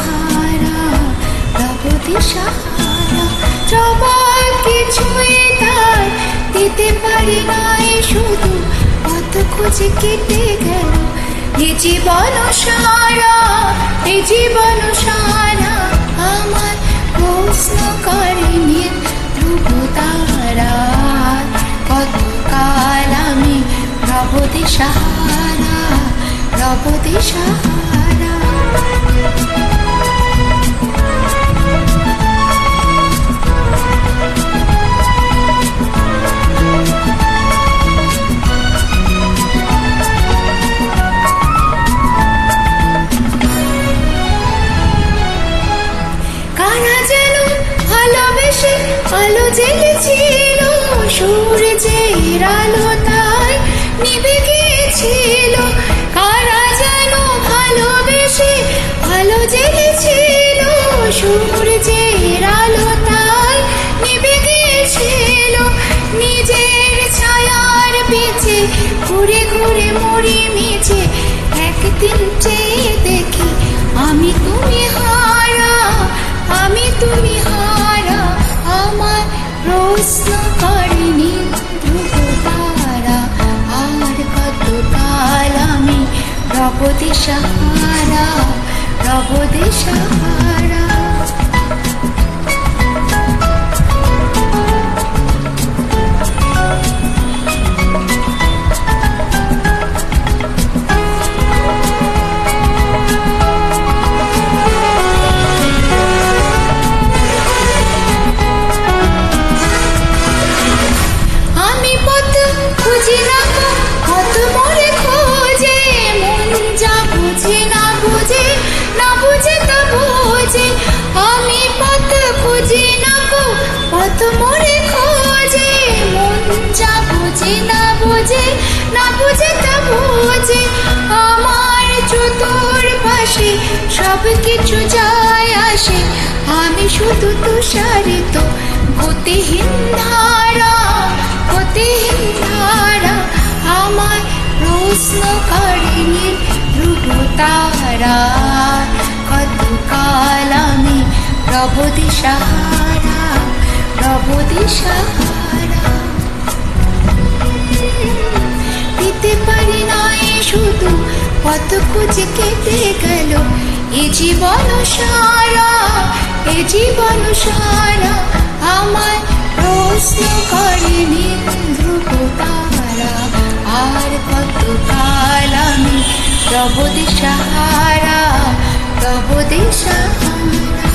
সাহারা, রব দিশাহারা। সবার কিছুই তার দিতে পারি নাই শুধু, কত খুঁজে কেটে গেল এ জীবন সারা, এ জীবন সারা। আমার প্রশ্ন করে নীল ধ্রুব তারা, কতকাল আমি রব দিশাহারা, রব দিশাহারা। কারা যেন ভালোবেসে আলো জ্বেলেছিল, সূর্যের আলো তাই নিভে গিয়েছিল। কারা যেন ভালোবেসে আলো জ্বেলেছিল, সূর্যের আলো তাই নিভে গিয়েছিল। নিজের ছায়ার পিছে ঘুরে ঘুরে মরি মিছে, একদিন চেয়ে দেখি আমি তুমি হারা, আমি তুমি হারা। আমার প্রশ্ন করেনি ধ্রুব তারা, আর কতকাল আমি রব দিশাহারা, রব দিশাহারা। খুঁজি না কত মরে খোঁজে, মন যা বুঝে না বুঝে, না বুঝে তা বুঝে। আমি পথ খুঁজি না কত মরে খোঁজে, মন যা বুঝে না বুঝে, না বুঝে তা বুঝে। আমার চতুর্পাশে সব কিছু যায় আসে, আমি শুধু তুষারিত গতিহীন ধারা, গতিহীন ধারা। আমার প্রশ্ন করেনি ধ্রুব তারা, কতকাল আমি রব দিশাহারা, রব দিশাহারা। দিতে পারি নাই শুধু, কত খুঁজে কেটে গেল এ জীবন সারা, এ জীবন সারা। আমার প্রশ্ন করেনি ধ্রুব তারা, আর কতকাল আমি রব দিশাহারা, রব দিশাহারা।